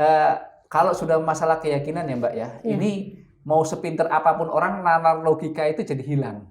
eh, kalau sudah masalah keyakinan ya Mbak ya, ini mau sepinter apapun orang, nalar logika itu jadi hilang.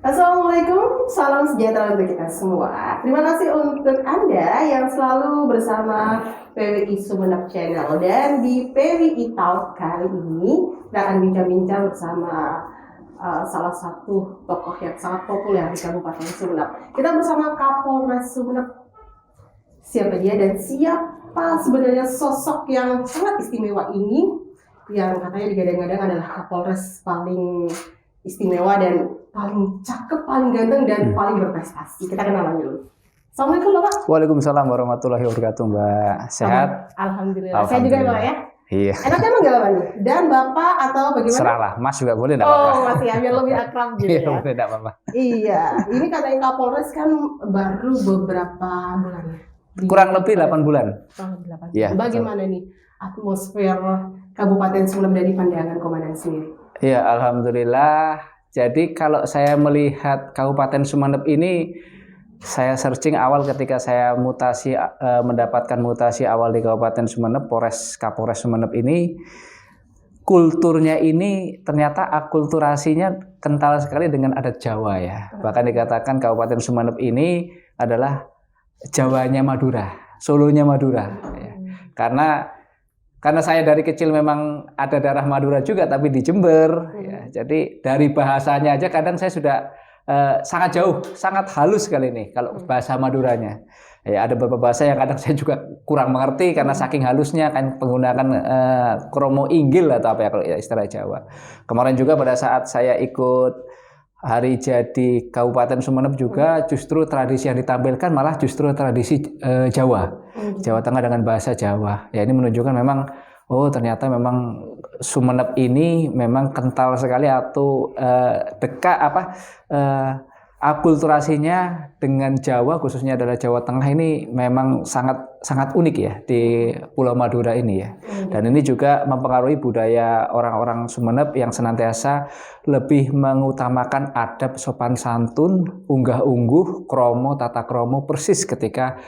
Assalamualaikum, salam sejahtera untuk kita semua. Terima kasih untuk Anda yang selalu bersama PWI Sumeneb Channel. Dan di PWI Talk kali ini kita akan bincang-bincang bersama salah satu tokoh yang sangat populer di Kabupaten Sumeneb. Kita bersama Kapolres Sumeneb. Siapa dia dan siapa sebenarnya sosok yang sangat istimewa ini, yang katanya digadang-gadang adalah Kapolres paling istimewa dan paling cakep, paling ganteng, dan paling berprestasi. Kita kenalan dulu. Assalamualaikum Bapak. Waalaikumsalam warahmatullahi wabarakatuh Mbak. Sehat? Alhamdulillah. Saya juga Mbak ya. Iya. Enaknya manggil apa nih? Dan Bapak atau bagaimana? Serahlah, Mas juga boleh enggak apa-apa. Oh, masih biar lebih akrab gitu ya. Iya, boleh enggak apa-apa. Iya, ini katanya Kapolres kan baru beberapa bulan ya. Kurang lebih 8 bulan. Kurang lebih 8 bulan. Ya, Bagaimana nih atmosfer Kabupaten Sumeneb dari pandangan komandan sendiri? Ya, alhamdulillah. Jadi kalau saya melihat Kabupaten Sumeneb ini, saya searching awal ketika saya mendapatkan mutasi awal di Kabupaten Sumeneb, Kapolres Sumeneb ini, kulturnya ini ternyata akulturasinya kental sekali dengan adat Jawa ya. Bahkan dikatakan Kabupaten Sumeneb ini adalah Jawanya Madura, Solonya Madura. Ya. Karena saya dari kecil memang ada darah Madura juga, tapi di Jember. Ya, jadi dari bahasanya aja kadang saya sudah sangat jauh, sangat halus sekali nih kalau bahasa Maduranya. Ya, ada beberapa bahasa yang kadang saya juga kurang mengerti karena saking halusnya kan menggunakan kromo inggil atau apa ya kalau istilah Jawa. Kemarin juga pada saat saya ikut hari jadi Kabupaten Sumeneb juga justru tradisi yang ditampilkan malah justru tradisi Jawa Tengah dengan bahasa Jawa. Ya ini menunjukkan memang ternyata memang Sumeneb ini memang kental sekali atau dekat akulturasinya dengan Jawa, khususnya adalah Jawa Tengah ini memang sangat unik ya di Pulau Madura ini ya. Dan ini juga mempengaruhi budaya orang-orang Sumeneb yang senantiasa lebih mengutamakan adab sopan santun, unggah-ungguh, kromo, tata kromo persis ketika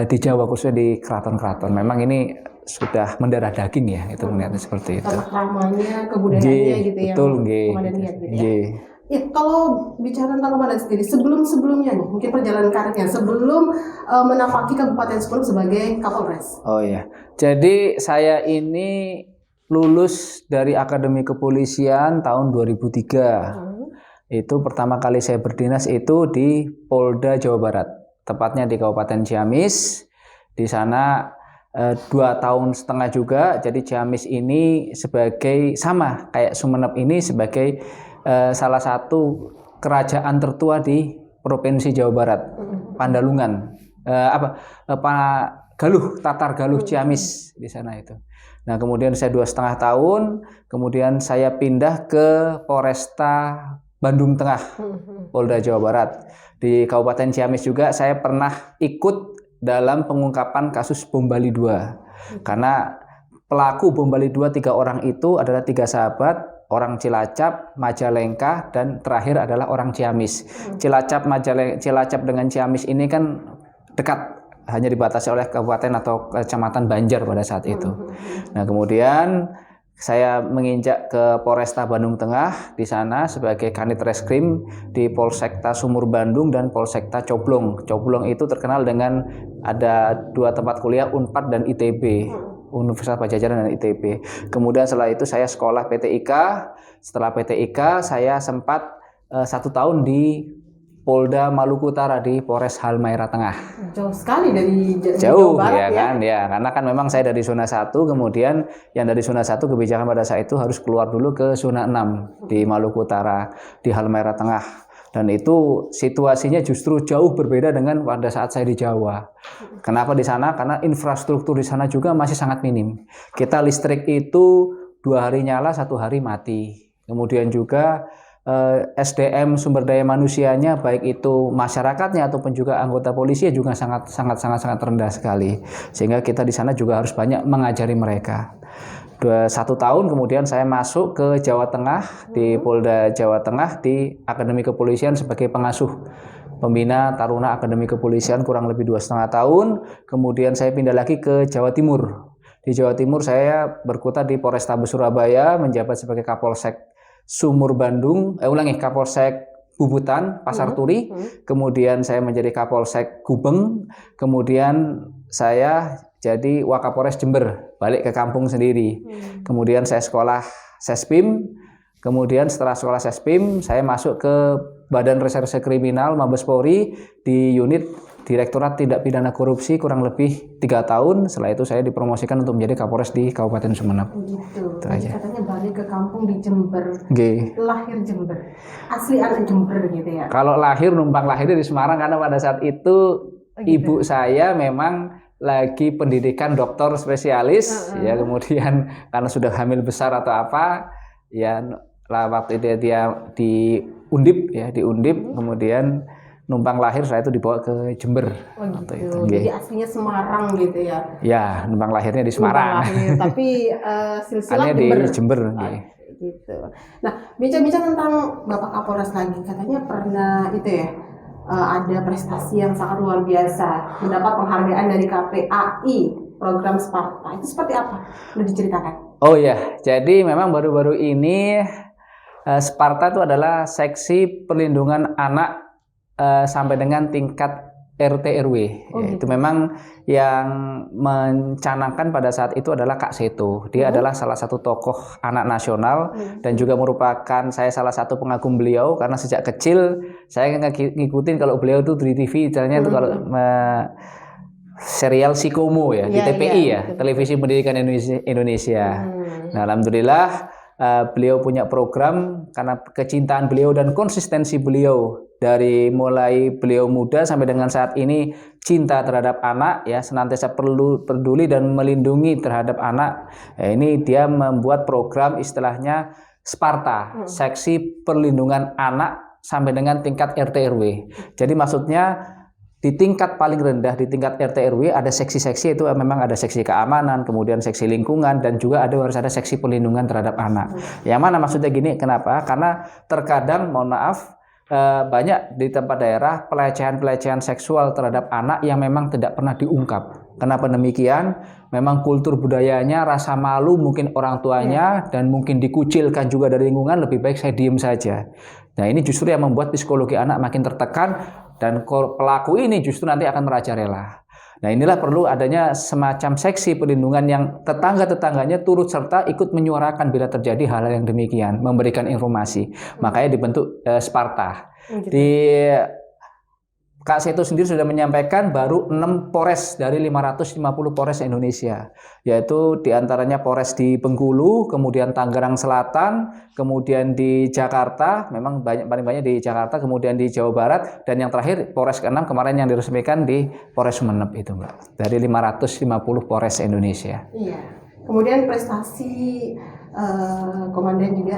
di Jawa, khususnya di keraton-keraton. Memang ini sudah mendarah daging ya, itu melihatnya seperti itu. Tata kramanya, kebudayaannya gitu ya. Betul, komandan lihat gitu ya. Ya, kalau bicara tentang komandan sendiri, sebelumnya nih, mungkin perjalanan karirnya sebelum menapaki Kabupaten Sumeneb sebagai Kapolres. Oh iya, jadi saya ini lulus dari Akademi Kepolisian tahun 2003. Itu pertama kali saya berdinas itu di Polda Jawa Barat, tepatnya di Kabupaten Ciamis. Di sana 2,5 tahun juga. Jadi Ciamis ini sebagai sama kayak Sumeneb ini sebagai salah satu kerajaan tertua di Provinsi Jawa Barat, Pandalungan, Tatar Galuh Ciamis di sana itu. Nah kemudian saya 2,5 tahun, kemudian saya pindah ke Polresta Bandung Tengah, Polda Jawa Barat. Di Kabupaten Ciamis juga saya pernah ikut dalam pengungkapan kasus Bom Bali 2, karena pelaku Bom Bali 2 3 orang itu adalah 3 sahabat, orang Cilacap, Majalengka, dan terakhir adalah orang Ciamis. Cilacap dengan Ciamis ini kan dekat, hanya dibatasi oleh kabupaten atau kecamatan Banjar pada saat itu. Nah kemudian saya menginjak ke Polresta Bandung Tengah, di sana sebagai Kanit Reskrim di Polsekta Sumur Bandung dan Polsekta Coblong. Coblong itu terkenal dengan ada 2 tempat kuliah, Unpad dan ITB. Universitas Pajajaran dan ITB. Kemudian setelah itu saya sekolah PTIK. Setelah PTIK saya sempat 1 tahun di Polda Maluku Utara di Polres Halmahera Tengah. Jauh sekali dari Jawa Barat ya kan ya, karena kan memang saya dari zona 1, kemudian yang dari zona 1 kebijakan pada saat itu harus keluar dulu ke zona 6 di Maluku Utara di Halmahera Tengah. Dan itu situasinya justru jauh berbeda dengan pada saat saya di Jawa. Kenapa di sana? Karena infrastruktur di sana juga masih sangat minim. Kita listrik itu 2 hari nyala, 1 hari mati. Kemudian juga SDM sumber daya manusianya baik itu masyarakatnya ataupun juga anggota polisi juga sangat rendah sekali. Sehingga kita di sana juga harus banyak mengajari mereka. 1 tahun kemudian saya masuk ke Jawa Tengah, di Polda Jawa Tengah di Akademi Kepolisian sebagai pengasuh pembina Taruna Akademi Kepolisian kurang lebih 2,5 tahun. Kemudian saya pindah lagi ke Jawa Timur. Di Jawa Timur saya berkutat di Polrestabes Surabaya, menjabat sebagai Kapolsek Sumur Bandung, Kapolsek Bubutan, Pasar Turi. Kemudian saya menjadi Kapolsek Gubeng. Kemudian saya jadi Wakapolres Jember, balik ke kampung sendiri. Kemudian saya sekolah Sespim. Kemudian setelah sekolah Sespim, saya masuk ke Badan Reserse Kriminal Mabes Polri di unit Direktorat Tindak Pidana Korupsi kurang lebih 3 tahun. Setelah itu saya dipromosikan untuk menjadi Kapolres di Kabupaten Sumeneb. Gitu. Itu aja. Katanya balik ke kampung di Jember. G. Lahir Jember. Asli anak Jember gitu ya. Kalau lahir numpang lahir di Semarang karena pada saat itu ibu saya memang lagi pendidikan dokter spesialis ya, kemudian karena sudah hamil besar atau apa ya, waktu itu dia di Undip, kemudian numpang lahir, setelah itu dibawa ke Jember. Gitu. Jadi aslinya Semarang gitu ya. Ya, numpang lahirnya di Semarang. Tapi silsilah di Jember. Gitu. Nah, bicara-bicara tentang Bapak Kapolres lagi, katanya pernah itu ya, ada prestasi yang sangat luar biasa, mendapat penghargaan dari KPAI, program Sparta. Itu seperti apa? Boleh diceritakan? Oh ya, jadi memang baru-baru ini Sparta itu adalah seksi perlindungan anak sampai dengan tingkat RT RW. Itu memang yang mencanangkan pada saat itu adalah Kak Seto. Dia adalah salah satu tokoh anak nasional dan juga merupakan saya salah satu pengagum beliau karena sejak kecil saya ngikutin kalau beliau itu di TV, misalnya itu kalau serial Sikomo ya, di TPI ya, Televisi Pendidikan Indonesia. Nah, alhamdulillah beliau punya program karena kecintaan beliau dan konsistensi beliau dari mulai beliau muda sampai dengan saat ini, cinta terhadap anak ya, senantiasa perlu peduli dan melindungi terhadap anak. Ini dia membuat program istilahnya Sparta, seksi perlindungan anak sampai dengan tingkat RT RW. Jadi maksudnya di tingkat paling rendah, di tingkat RT RW ada seksi-seksi, itu memang ada seksi keamanan, kemudian seksi lingkungan, dan juga harus ada seksi perlindungan terhadap anak. Yang mana maksudnya gini, kenapa? Karena terkadang, mohon maaf, banyak di tempat daerah pelecehan-pelecehan seksual terhadap anak yang memang tidak pernah diungkap. Kenapa demikian? Memang kultur budayanya, rasa malu mungkin orang tuanya, dan mungkin dikucilkan juga dari lingkungan, lebih baik saya diem saja. Nah, ini justru yang membuat psikologi anak makin tertekan, dan pelaku ini justru nanti akan merajalela. Nah, inilah perlu adanya semacam seksi perlindungan yang tetangga-tetangganya turut serta ikut menyuarakan bila terjadi hal yang demikian, memberikan informasi. Makanya dibentuk Sparta. Di Kak Seto sendiri sudah menyampaikan baru 6 Polres dari 550 Polres Indonesia, yaitu diantaranya Polres di Bengkulu, kemudian Tangerang Selatan, kemudian di Jakarta, memang paling banyak di Jakarta, kemudian di Jawa Barat, dan yang terakhir Polres ke-6 kemarin yang diresmikan di Polres Sumeneb itu, Mbak, dari 550 Polres Indonesia. Iya. Kemudian prestasi komandan ya,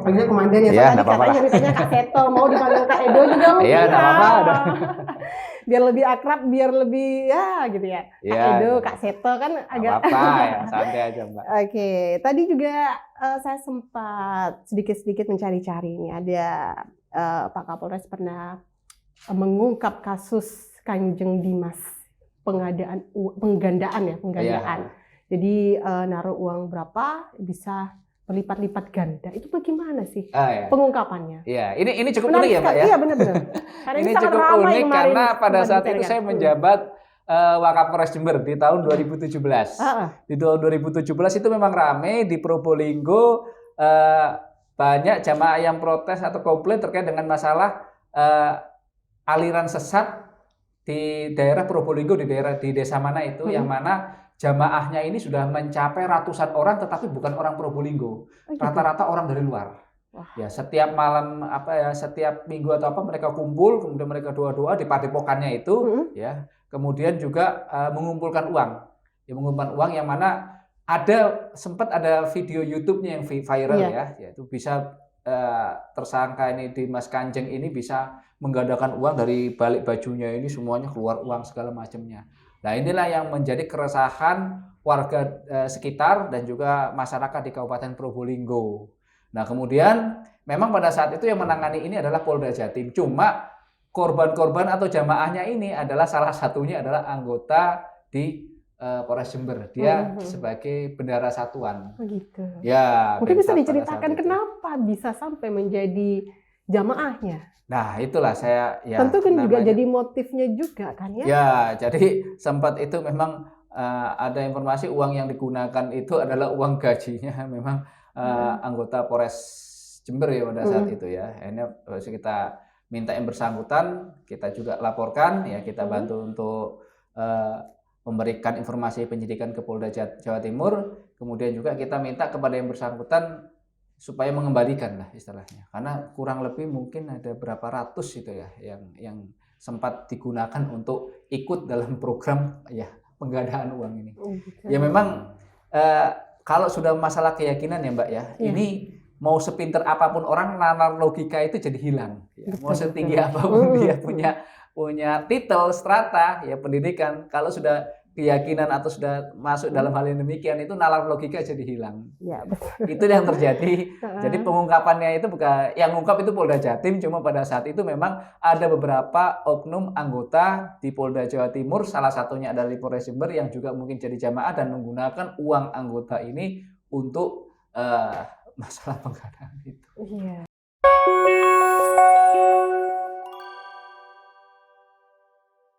panggilnya komandan ya. Iya, Tadi katanya ditanya Kak Seto, mau dipanggil Kak Edo juga mungkin. Iya, enggak apa-apa. Biar lebih akrab, biar lebih ya gitu ya. Kak Edo, Kak Seto kan agak apa ya, santai aja, Mbak. Oke, tadi juga saya sempat sedikit-sedikit mencari-cari ini, ada Pak Kapolres pernah mengungkap kasus Kanjeng Dimas, penggandaan. Iya. Jadi naruh uang berapa bisa berlipat-lipat ganda. Itu bagaimana sih pengungkapannya? Iya, ini cukup unik ya, Pak ya. Iya, benar-benar. Ini cukup unik karena pada saat itu saya menjabat Wakapolres Jember di tahun 2017. Di tahun 2017 itu memang ramai di Probolinggo, banyak jamaah yang protes atau komplain terkait dengan masalah aliran sesat di daerah Probolinggo, di desa mana itu, yang mana jamaahnya ini sudah mencapai ratusan orang, tetapi bukan orang Probolinggo, rata-rata orang dari luar. Ya, setiap malam setiap minggu atau apa mereka kumpul, kemudian mereka doa-doa di padepokannya itu, ya. Kemudian juga mengumpulkan uang, mengumpulkan uang yang mana sempat ada video YouTube-nya yang viral ya, yaitu bisa tersangka ini Dimas Kanjeng ini bisa menggandakan uang dari balik bajunya ini semuanya keluar uang segala macamnya. Nah, inilah yang menjadi keresahan warga sekitar dan juga masyarakat di Kabupaten Probolinggo. Nah, kemudian memang pada saat itu yang menangani ini adalah Polda Jatim. Cuma korban-korban atau jamaahnya ini adalah salah satunya adalah anggota di Polres Jember. Dia sebagai bendara satuan. Oh gitu. Ya, Mungkin bisa Pemsat pada diceritakan saat itu. kenapa bisa sampai menjadi jamaahnya? Nah, itulah saya ya Tentu kan juga namanya. jadi motifnya juga kan ya? Ya, jadi sempat itu memang ada informasi uang yang digunakan itu adalah uang gajinya memang anggota Polres Jember ya pada saat itu ya. Akhirnya kita minta yang bersangkutan, kita juga laporkan ya, kita bantu untuk memberikan informasi penyidikan ke Polda Jawa Timur. Kemudian juga kita minta kepada yang bersangkutan supaya mengembalikan lah istilahnya. Karena kurang lebih mungkin ada berapa ratus itu ya yang sempat digunakan untuk ikut dalam program ya penggandaan uang ini. Ya memang kalau sudah masalah keyakinan ya Mbak ya, ini mau sepinter apapun orang, nalar logika itu jadi hilang. Ya, mau setinggi apapun dia punya titel, strata, ya pendidikan, kalau sudah keyakinan atau sudah masuk dalam hal yang demikian itu nalar logika jadi hilang. Ya, betul. Itu yang terjadi. Jadi pengungkapannya itu bukan yang ngungkap itu Polda Jatim, cuma pada saat itu memang ada beberapa oknum anggota di Polda Jawa Timur, salah satunya adalah di Polres Jember yang juga mungkin jadi jamaah dan menggunakan uang anggota ini untuk masalah penggandaan itu. Iya.